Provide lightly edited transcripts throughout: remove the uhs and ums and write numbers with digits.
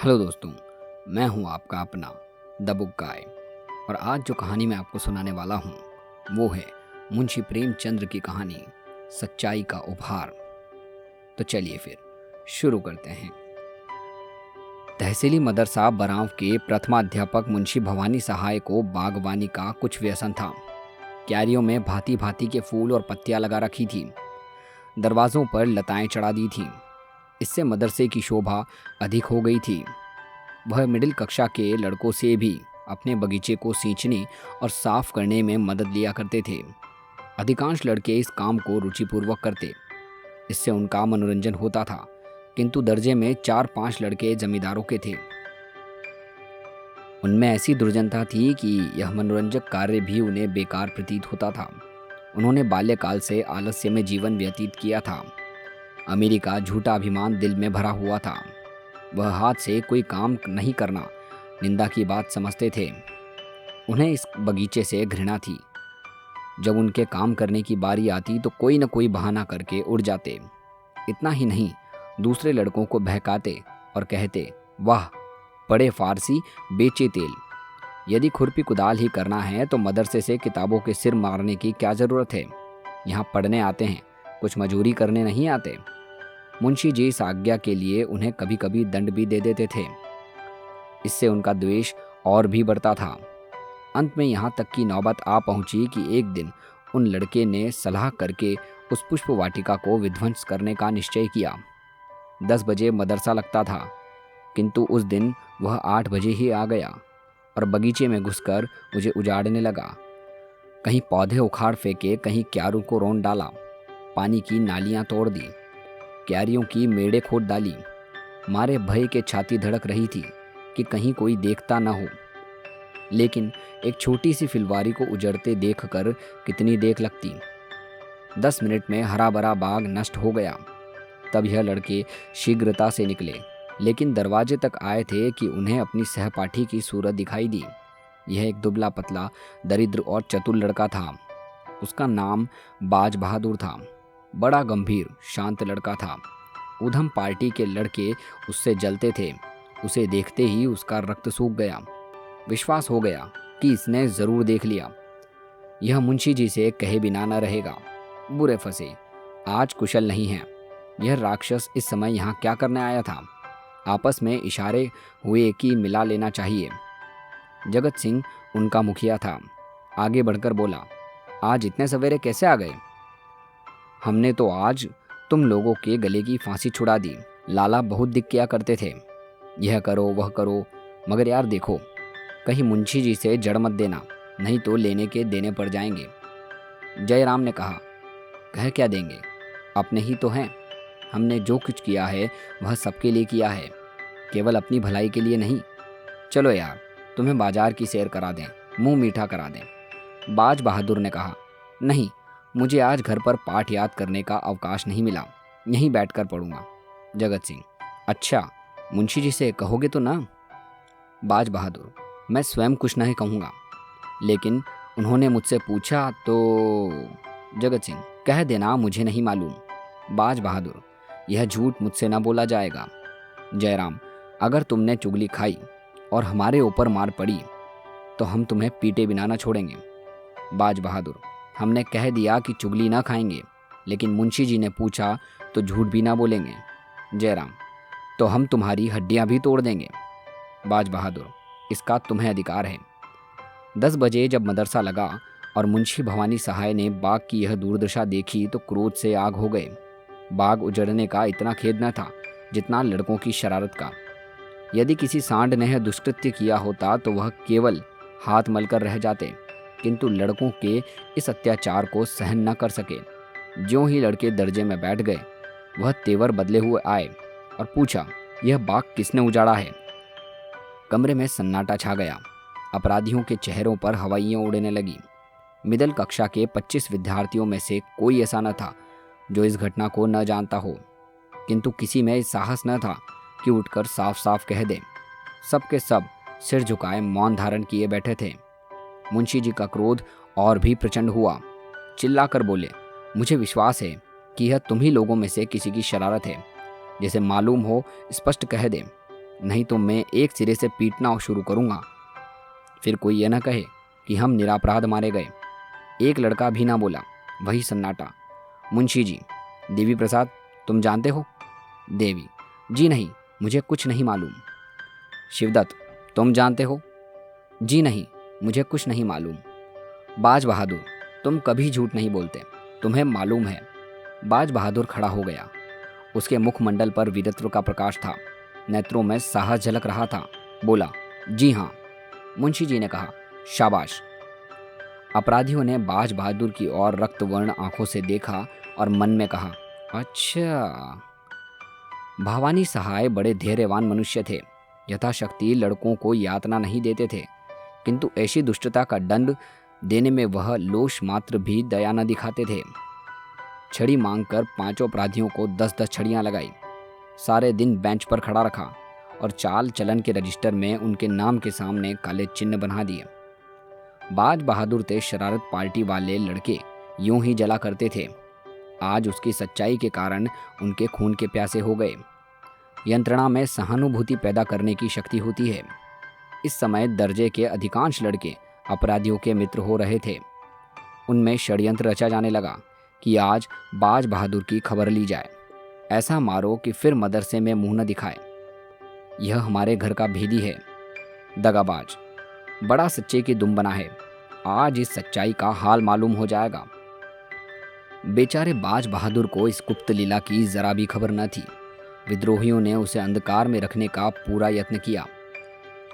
Hello दोस्तों, मैं हूं आपका अपना द बुक गाय। और आज जो कहानी मैं आपको सुनाने वाला हूं वो है मुंशी प्रेमचंद्र की कहानी सच्चाई का उपहार। तो चलिए फिर शुरू करते हैं। तहसीली मदरसा बराव के प्रथमाध्यापक मुंशी भवानी सहाय को बागवानी का कुछ व्यसन था। क्यारियों में भांति भांति के फूल और पत्तियां लगा रखी थी। दरवाजों पर लताएं चढ़ा दी थी। इससे मदरसे की शोभा अधिक हो गई थी। वह मिडिल कक्षा के लड़कों से भी अपने बगीचे को सींचने और साफ करने में मदद लिया करते थे। अधिकांश लड़के इस काम को रुचिपूर्वक करते। इससे उनका मनोरंजन होता था, किंतु दर्जे में 4-5 लड़के जमींदारों के थे। उनमें ऐसी दुर्जनता थी कि यह मनोरंजक कार्य भी उन्हें बेकार प्रतीत होता था। उन्होंने बाल्यकाल से आलस्य में जीवन व्यतीत किया था। अमीरी का झूठा अभिमान दिल में भरा हुआ था। वह हाथ से कोई काम नहीं करना निंदा की बात समझते थे। उन्हें इस बगीचे से घृणा थी। जब उनके काम करने की बारी आती तो कोई न कोई बहाना करके उड़ जाते। इतना ही नहीं, दूसरे लड़कों को बहकाते और कहते, वाह पढ़े फारसी, बेचे तेल। यदि खुरपी कुदाल ही करना है तो मदरसे से किताबों के सिर मारने की क्या ज़रूरत है। यहाँ पढ़ने आते हैं, कुछ मजूरी करने नहीं आते। मुंशी जी इस आज्ञा के लिए उन्हें कभी कभी दंड भी दे देते थे। इससे उनका द्वेष और भी बढ़ता था। अंत में यहाँ तक की नौबत आ पहुंची कि एक दिन उन लड़के ने सलाह करके उस पुष्प वाटिका को विध्वंस करने का निश्चय किया। 10 बजे मदरसा लगता था, किंतु उस दिन वह 8 बजे ही आ गया और बगीचे में घुसकर मुझे उजाड़ने लगा। कहीं पौधे उखाड़ फेंके, कहीं क्यारों को रौंद डाला, पानी की नालियां तोड़ दी, क्यारियों की मेड़े खोद डाली। मारे भय के छाती धड़क रही थी कि कहीं कोई देखता न हो। लेकिन एक छोटी सी फिलवारी को उजड़ते देखकर कितनी देख लगती। 10 मिनट में हरा भरा बाग नष्ट हो गया। तब यह लड़के शीघ्रता से निकले, लेकिन दरवाजे तक आए थे कि उन्हें अपनी सहपाठी की सूरत दिखाई दी। यह एक दुबला पतला, दरिद्र और चतुर लड़का था। उसका नाम बाज बहादुर था। बड़ा गंभीर शांत लड़का था। उधम पार्टी के लड़के उससे जलते थे। उसे देखते ही उसका रक्त सूख गया। विश्वास हो गया कि इसने जरूर देख लिया। यह मुंशी जी से कहे बिना न रहेगा। बुरे फंसे, आज कुशल नहीं है। यह राक्षस इस समय यहाँ क्या करने आया था। आपस में इशारे हुए कि मिला लेना चाहिए। जगत सिंह उनका मुखिया था। आगे बढ़कर बोला, आज इतने सवेरे कैसे आ गए। हमने तो आज तुम लोगों के गले की फांसी छुड़ा दी। लाला बहुत दिक किया करते थे, यह करो वह करो, मगर यार देखो, कहीं मुंशी जी से जड़ मत देना, नहीं तो लेने के देने पड़ जाएंगे। जयराम ने कहा, कह क्या देंगे, अपने ही तो हैं। हमने जो कुछ किया है वह सबके लिए किया है, केवल अपनी भलाई के लिए नहीं। चलो यार, तुम्हें बाजार की सैर करा दें, मुंह मीठा करा दें। बाज बहादुर ने कहा, नहीं, मुझे आज घर पर पाठ याद करने का अवकाश नहीं मिला, यहीं बैठकर पढ़ूंगा। जगत सिंह, अच्छा, मुंशी जी से कहोगे तो ना। बाज बहादुर, मैं स्वयं कुछ नहीं कहूँगा, लेकिन उन्होंने मुझसे पूछा तो। जगत सिंह, कह देना मुझे नहीं मालूम। बाज बहादुर, यह झूठ मुझसे न बोला जाएगा। जयराम, अगर तुमने चुगली खाई और हमारे ऊपर मार पड़ी तो हम तुम्हें पीटे बिना न छोड़ेंगे। बाज बहादुर, हमने कह दिया कि चुगली ना खाएंगे, लेकिन मुंशी जी ने पूछा तो झूठ भी ना बोलेंगे। जयराम, तो हम तुम्हारी हड्डियां भी तोड़ देंगे। बाज बहादुर, इसका तुम्हें अधिकार है। 10 बजे जब मदरसा लगा और मुंशी भवानी सहाय ने बाग की यह दुर्दशा देखी तो क्रोध से आग हो गए। बाग उजड़ने का इतना खेद न था जितना लड़कों की शरारत का। यदि किसी सांड ने यह दुष्कृत्य किया होता तो वह केवल हाथ मलकर रह जाते, किंतु लड़कों के इस अत्याचार को सहन न कर सके। ज्यों ही लड़के दर्जे में बैठ गए, वह तेवर बदले हुए आए और पूछा, यह बाग किसने उजाड़ा है। कमरे में सन्नाटा छा गया। अपराधियों के चेहरों पर हवाइयाँ उड़ने लगी। मिडिल कक्षा के 25 विद्यार्थियों में से कोई ऐसा न था जो इस घटना को न जानता हो, किंतु किसी में साहस न था कि उठकर साफ साफ कह दे। सब के सब सिर झुकाए मौन धारण किए बैठे थे। मुंशी जी का क्रोध और भी प्रचंड हुआ। चिल्लाकर बोले, मुझे विश्वास है कि यह तुम ही लोगों में से किसी की शरारत है। जैसे मालूम हो स्पष्ट कह दे। नहीं तो मैं एक सिरे से पीटना शुरू करूँगा। फिर कोई ये ना कहे कि हम निरापराध मारे गए। एक लड़का भी ना बोला। वही सन्नाटा। मुंशी जी, देवी प्रसाद, तुम जानते हो? देवी, जी नहीं, मुझे कुछ नहीं मालूम। शिवदत्त, तुम जानते हो? जी नहीं, मुझे कुछ नहीं मालूम। बाज बहादुर, तुम कभी झूठ नहीं बोलते, तुम्हें मालूम है। बाज बहादुर खड़ा हो गया। उसके मुखमंडल पर वीरत्व का प्रकाश था, नेत्रों में साहस झलक रहा था। बोला, जी हाँ। मुंशी जी ने कहा, शाबाश। अपराधियों ने बाज बहादुर की ओर रक्तवर्ण आंखों से देखा और मन में कहा, अच्छा। भवानी सहाय बड़े धैर्यवान मनुष्य थे। यथाशक्ति लड़कों को यातना नहीं देते थे, किंतु ऐसी दुष्टता का दंड देने में वह लोश मात्र भी दया न दिखाते थे। छड़ी मांगकर पांचों अपराधियों को 10-10 छड़ियां लगाई। सारे दिन बेंच पर खड़ा रखा और चाल चलन के रजिस्टर में उनके नाम के सामने काले चिन्ह बना दिए। बाज बहादुर थे शरारत पार्टी वाले लड़के यूं ही जला करते थे। आज उसकी सच्चाई के कारण उनके खून के प्यासे हो गए। यंत्रणा में सहानुभूति पैदा करने की शक्ति होती है। इस समय दर्जे के अधिकांश लड़के अपराधियों के मित्र हो रहे थे। उनमें षड्यंत्र रचा जाने लगा कि आज बाज बहादुर की खबर ली जाए। ऐसा मारो कि फिर मदरसे में मुंह न दिखाए। यह हमारे घर का भेदी है, दगाबाज, बड़ा सच्चे की दुम बना है। आज इस सच्चाई का हाल मालूम हो जाएगा। बेचारे बाज बहादुर को इस गुप्त लीला की जरा भी खबर न थी। विद्रोहियों ने उसे अंधकार में रखने का पूरा यत्न किया।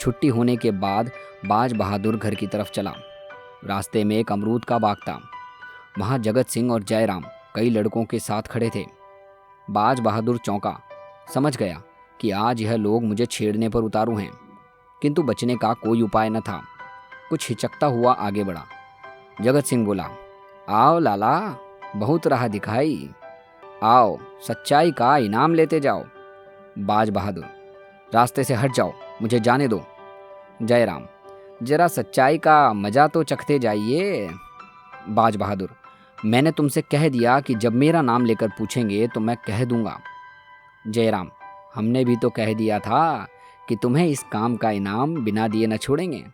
छुट्टी होने के बाद बाज बहादुर घर की तरफ चला। रास्ते में एक अमरूद का बाग था। वहां जगत सिंह और जयराम कई लड़कों के साथ खड़े थे। बाज बहादुर चौंका, समझ गया कि आज यह लोग मुझे छेड़ने पर उतारू हैं, किंतु बचने का कोई उपाय न था। कुछ हिचकता हुआ आगे बढ़ा। जगत सिंह बोला, आओ लाला, बहुत राह दिखाई, आओ सच्चाई का इनाम लेते जाओ। बाज बहादुर, रास्ते से हट जाओ, मुझे जाने दो। जयराम, जरा सच्चाई का मजा तो चखते जाइए। बाज बहादुर, मैंने तुमसे कह दिया कि जब मेरा नाम लेकर पूछेंगे तो मैं कह दूंगा। जयराम, हमने भी तो कह दिया था कि तुम्हें इस काम का इनाम बिना दिए न छोड़ेंगे।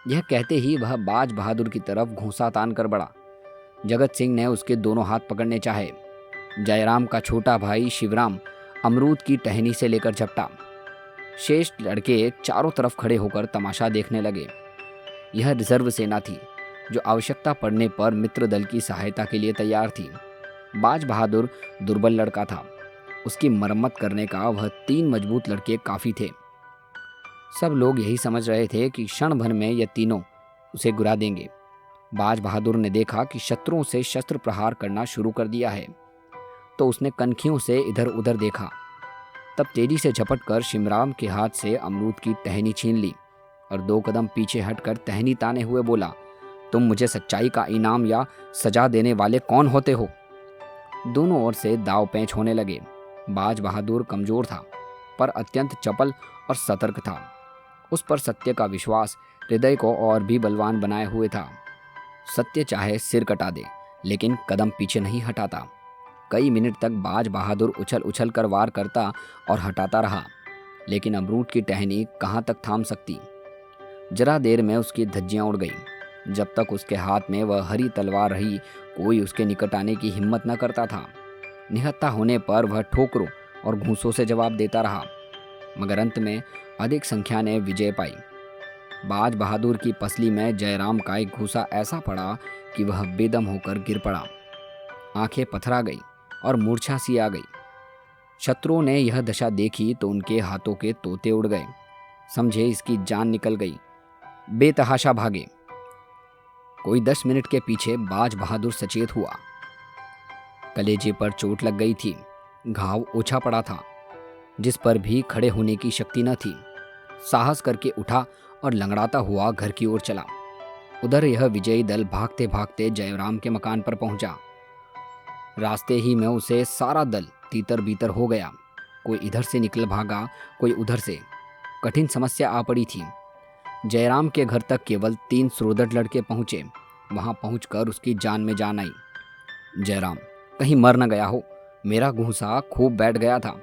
यह कहते ही वह बाज बहादुर की तरफ घूंसा तान कर बढ़ा। जगत सिंह ने उसके दोनों हाथ पकड़ने चाहे। जयराम का छोटा भाई शिवराम अमरूद की टहनी से लेकर झपटा। शेष लड़के चारों तरफ खड़े होकर तमाशा देखने लगे। यह रिजर्व सेना थी जो आवश्यकता पड़ने पर मित्र दल की सहायता के लिए तैयार थी। बाज बहादुर दुर्बल लड़का था। उसकी मरम्मत करने का वह 3 मजबूत लड़के काफी थे। सब लोग यही समझ रहे थे कि क्षण भर में ये तीनों उसे गिरा देंगे। बाज बहादुर ने देखा कि शत्रुओं से शस्त्र प्रहार करना शुरू कर दिया है, तो उसने कनखियों से इधर उधर देखा। तब तेजी से झपटकर शिवराम के हाथ से अमरूद की टहनी छीन ली और 2 कदम पीछे हटकर टहनी ताने हुए बोला, तुम मुझे सच्चाई का इनाम या सजा देने वाले कौन होते हो? दोनों ओर से दाव पेंच होने लगे। बाज बहादुर कमजोर था, पर अत्यंत चपल और सतर्क था। उस पर सत्य का विश्वास हृदय को और भी बलवान बनाए हुए था। सत्य चाहे सिर कटा दे, लेकिन कदम पीछे नहीं हटाता। कई मिनट तक बाज बहादुर उछल उछल कर वार करता और हटाता रहा, लेकिन अमरूद की टहनी कहाँ तक थाम सकती। जरा देर में उसकी धज्जियां उड़ गई। जब तक उसके हाथ में वह हरी तलवार रही, कोई उसके निकट आने की हिम्मत न करता था। निहत्था होने पर वह ठोकरों और घूंसों से जवाब देता रहा, मगर अंत में अधिक संख्या ने विजय पाई। बाज बहादुर की पसली में जयराम का एक घूसा ऐसा पड़ा कि वह बेदम होकर गिर पड़ा। आंखें पथरा गई और मूर्छा सी आ गई। शत्रुओं ने यह दशा देखी तो उनके हाथों के तोते उड़ गए। समझे इसकी जान निकल गई, बेतहाशा भागे। कोई 10 मिनट के पीछे बाज बहादुर सचेत हुआ। कलेजे पर चोट लग गई थी। घाव ओछा पड़ा था, जिस पर भी खड़े होने की शक्ति न थी। साहस करके उठा और लंगड़ाता हुआ घर की ओर चला। उधर यह विजयी दल भागते भागते जयराम के मकान पर पहुंचा। रास्ते ही में उसे सारा दल तीतर बीतर हो गया। कोई इधर से निकल भागा, कोई उधर से। कठिन समस्या आ पड़ी थी। जयराम के घर तक केवल 3 सुरदढ़ लड़के पहुंचे। वहां पहुंचकर उसकी जान में जान आई। जयराम, कहीं मर न गया हो? मेरा घूंसा खूब बैठ गया था।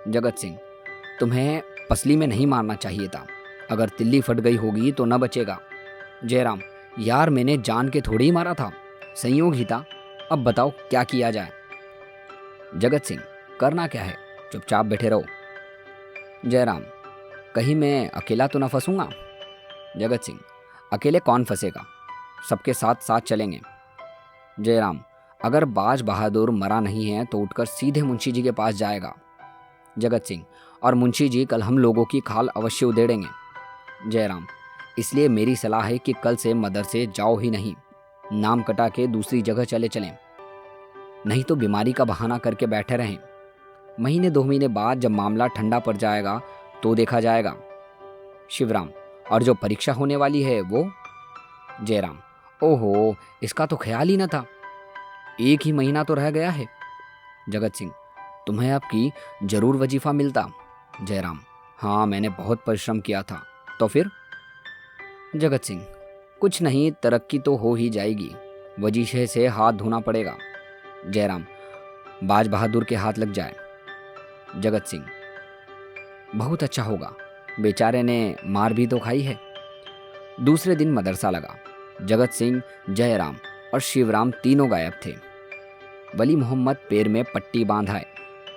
जगत सिंह, तुम्हें पसली में नहीं मारना चाहिए था। अगर तिल्ली फट गई होगी तो न बचेगा। जयराम, यार मैंने जान के थोड़ी ही मारा था, संयोग ही था। अब बताओ क्या किया जाए। जगत सिंह, करना क्या है, चुपचाप बैठे रहो। जयराम, कहीं मैं अकेला तो न फंसूंगा। जगत सिंह, अकेले कौन फंसेगा, सबके साथ साथ चलेंगे। जयराम, अगर बाज बहादुर मरा नहीं है तो उठकर सीधे मुंशी जी के पास जाएगा। जगत सिंह, और मुंशी जी कल हम लोगों की खाल अवश्य उधेड़ेंगे। जयराम, इसलिए मेरी सलाह है कि कल से मदरसे जाओ ही नहीं, नाम कटा के दूसरी जगह चले चलें, नहीं तो बीमारी का बहाना करके बैठे रहें। महीने 2 महीने बाद जब मामला ठंडा पड़ जाएगा तो देखा जाएगा। शिवराम, और जो परीक्षा होने वाली है वो। जयराम, ओहो, इसका तो ख्याल ही न था, 1 ही महीना तो रह गया है। जगत सिंह, तुम्हें आपकी जरूर वजीफा मिलता। जयराम, हाँ मैंने बहुत परिश्रम किया था। तो फिर। जगत सिंह, कुछ नहीं, तरक्की तो हो ही जाएगी, वजीफे से हाथ धोना पड़ेगा। जयराम, बाज बहादुर के हाथ लग जाए। जगत सिंह, बहुत अच्छा होगा, बेचारे ने मार भी तो खाई है। दूसरे दिन मदरसा लगा। जगत सिंह, जयराम और शिवराम तीनों गायब थे। वली मोहम्मद पैर में पट्टी बांधाए,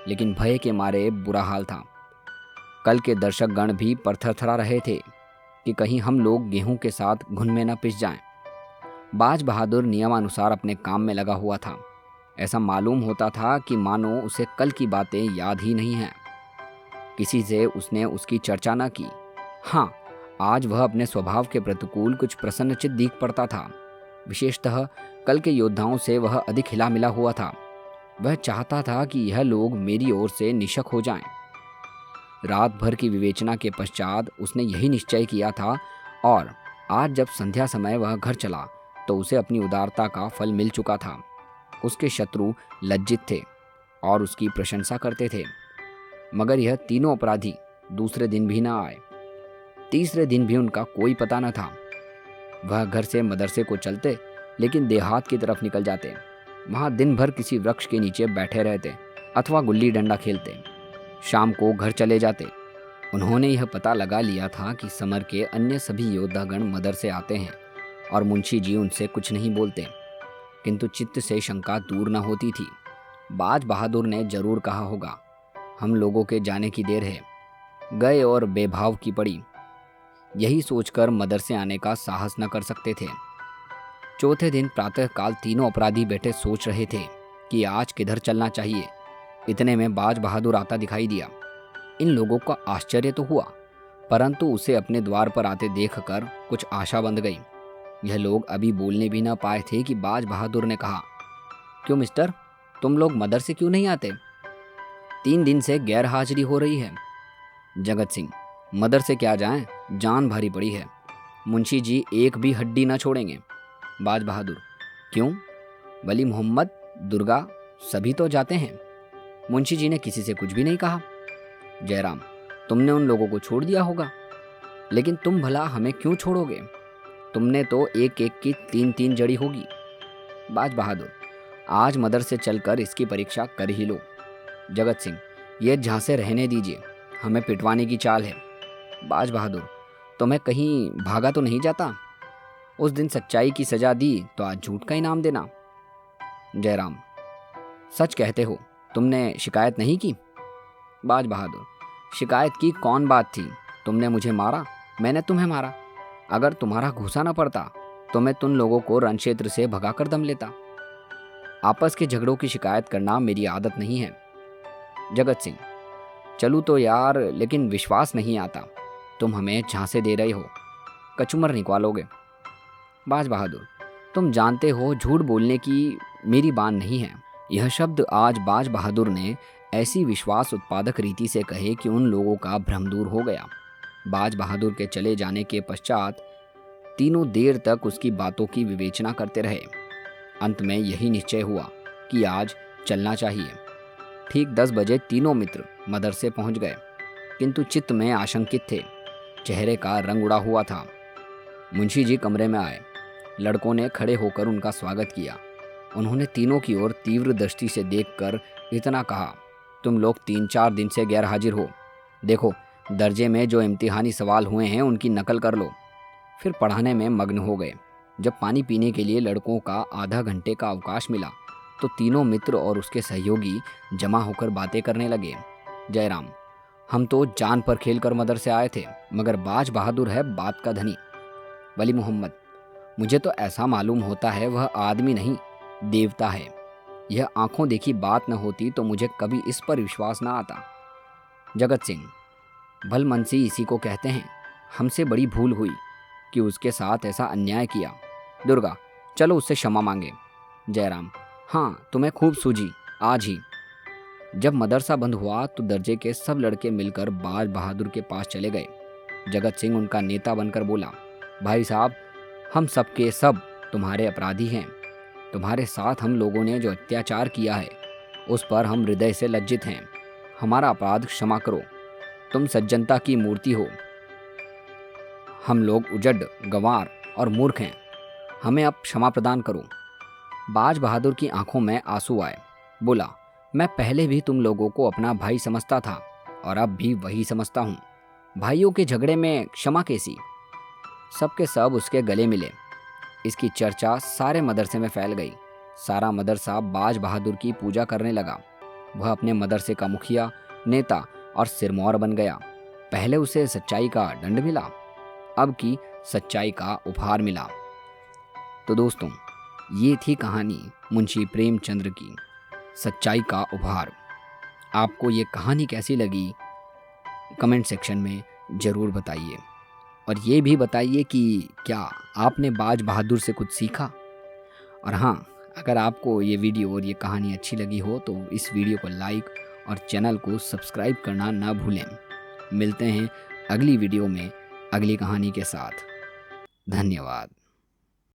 लेकिन भय के मारे बुरा हाल था। कल के दर्शक गण भी परथरथरा रहे थे कि कहीं हम लोग गेहूं के साथ घुन में न पिस जाएं। बाज बहादुर नियमानुसार अपने काम में लगा हुआ था। ऐसा मालूम होता था कि मानो उसे कल की बातें याद ही नहीं हैं। किसी से उसने उसकी चर्चा न की। हाँ, आज वह अपने स्वभाव के प्रतिकूल कुछ प्रसन्नचित्त दिख पड़ता था। विशेषतः कल के योद्धाओं से वह अधिक हिला मिला हुआ था। वह चाहता था कि यह लोग मेरी ओर से निशक हो जाएं। रात भर की विवेचना के पश्चात उसने यही निश्चय किया था, और आज जब संध्या समय वह घर चला तो उसे अपनी उदारता का फल मिल चुका था। उसके शत्रु लज्जित थे और उसकी प्रशंसा करते थे। मगर यह तीनों अपराधी दूसरे दिन भी न आए। तीसरे दिन भी उनका कोई पता न था। वह घर से मदरसे को चलते, लेकिन देहात की तरफ निकल जाते। वहां दिन भर किसी वृक्ष के नीचे बैठे रहते अथवा गुल्ली डंडा खेलते। शाम को घर चले जाते। उन्होंने यह पता लगा लिया था कि समर के अन्य सभी योद्धागण मदरसे आते हैं और मुंशी जी उनसे कुछ नहीं बोलते, किंतु चित्त से शंका दूर न होती थी। बाज बहादुर ने जरूर कहा होगा, हम लोगों के जाने की देर है। गए और बेभाव की पड़ी। यही सोचकर मदरसे आने का साहस न कर सकते थे। चौथे दिन प्रातःकाल तीनों अपराधी बैठे सोच रहे थे कि आज किधर चलना चाहिए। इतने में बाज बहादुर आता दिखाई दिया। इन लोगों का आश्चर्य तो हुआ, परंतु उसे अपने द्वार पर आते देखकर कुछ आशा बंध गई। यह लोग अभी बोलने भी न पाए थे कि बाज बहादुर ने कहा, क्यों मिस्टर, तुम लोग मदरसे क्यों नहीं आते? 3 दिन से गैर हाजिरी हो रही है। जगत सिंह, मदरसे क्या जाएं, जान भारी पड़ी है। मुंशी जी एक भी हड्डी न छोड़ेंगे। बाज बहादुर, क्यों? वली मोहम्मद, दुर्गा सभी तो जाते हैं। मुंशी जी ने किसी से कुछ भी नहीं कहा। जयराम, तुमने उन लोगों को छोड़ दिया होगा, लेकिन तुम भला हमें क्यों छोड़ोगे? तुमने तो एक एक की 3-3 जड़ी होगी। बाज बहादुर, आज मदरसे चलकर इसकी परीक्षा कर ही लो। जगत सिंह, ये झांसे रहने दीजिए, हमें पिटवाने की चाल है। बाज बहादुर, तो मैं कहीं भागा तो नहीं जाता? उस दिन सच्चाई की सजा दी तो आज झूठ का इनाम देना। जयराम, सच कहते हो, तुमने शिकायत नहीं की? बाज बहादुर, शिकायत की कौन बात थी? तुमने मुझे मारा, मैंने तुम्हें मारा। अगर तुम्हारा घूसा न पड़ता तो मैं तुम लोगों को रण क्षेत्र से भगाकर दम लेता। आपस के झगड़ों की शिकायत करना मेरी आदत नहीं है। जगत सिंह, चलूँ तो यार, लेकिन विश्वास नहीं आता, तुम हमें झांसे दे रहे हो, कचूमर निकालोगे। बाज बहादुर, तुम जानते हो झूठ बोलने की मेरी बात नहीं है। यह शब्द आज बाज बहादुर ने ऐसी विश्वास उत्पादक रीति से कहे कि उन लोगों का भ्रम दूर हो गया। बाज बहादुर के चले जाने के पश्चात तीनों देर तक उसकी बातों की विवेचना करते रहे। अंत में यही निश्चय हुआ कि आज चलना चाहिए। ठीक 10 बजे तीनों मित्र मदरसे पहुंच गए, किंतु चित्त में आशंकित थे। चेहरे का रंग उड़ा हुआ था। मुंशी जी कमरे में आए। लड़कों ने खड़े होकर उनका स्वागत किया। उन्होंने तीनों की ओर तीव्र दृष्टि से देखकर इतना कहा, तुम लोग 3-4 दिन से गैर हाजिर हो। देखो, दर्जे में जो इम्तिहानी सवाल हुए हैं उनकी नकल कर लो। फिर पढ़ाने में मग्न हो गए। जब पानी पीने के लिए लड़कों का आधा घंटे का अवकाश मिला तो तीनों मित्र और उसके सहयोगी जमा होकर बातें करने लगे। जयराम: हम तो जान पर खेल कर मदरसे आए थे, मगर बाज बहादुर है बात का धनी। वली मोहम्मद: मुझे तो ऐसा मालूम होता है वह आदमी नहीं, देवता है। यह आंखों देखी बात न होती तो मुझे कभी इस पर विश्वास न आता। जगत सिंह: भलमनसी इसी को कहते हैं। हमसे बड़ी भूल हुई कि उसके साथ ऐसा अन्याय किया। दुर्गा: चलो उससे क्षमा मांगे। जयराम: हाँ, तुम्हें खूब सूझी आज ही। जब मदरसा बंद हुआ तो दर्जे के सब लड़के मिलकर बाज बहादुर के पास चले गए। जगत सिंह उनका नेता बनकर बोला: भाई साहब, हम सब के सब तुम्हारे अपराधी हैं। तुम्हारे साथ हम लोगों ने जो अत्याचार किया है उस पर हम हृदय से लज्जित हैं। हमारा अपराध क्षमा करो। तुम सज्जनता की मूर्ति हो। हम लोग उजड़, गंवार और मूर्ख हैं। हमें अब क्षमा प्रदान करो। बाज बहादुर की आंखों में आंसू आए। बोला: मैं पहले भी तुम लोगों को अपना भाई समझता था और अब भी वही समझता हूँ। भाइयों के झगड़े में क्षमा कैसी? सबके सब उसके गले मिले। इसकी चर्चा सारे मदरसे में फैल गई। सारा मदरसा बाज बहादुर की पूजा करने लगा। वह अपने मदरसे का मुखिया, नेता और सिरमौर बन गया। पहले उसे सच्चाई का दंड मिला, अब की सच्चाई का उपहार मिला। तो दोस्तों, ये थी कहानी मुंशी प्रेमचंद्र की, सच्चाई का उपहार। आपको ये कहानी कैसी लगी कमेंट सेक्शन में ज़रूर बताइए, और ये भी बताइए कि क्या आपने बाज बहादुर से कुछ सीखा। और हाँ, अगर आपको ये वीडियो और ये कहानी अच्छी लगी हो तो इस वीडियो को लाइक और चैनल को सब्सक्राइब करना ना भूलें। मिलते हैं अगली वीडियो में अगली कहानी के साथ। धन्यवाद।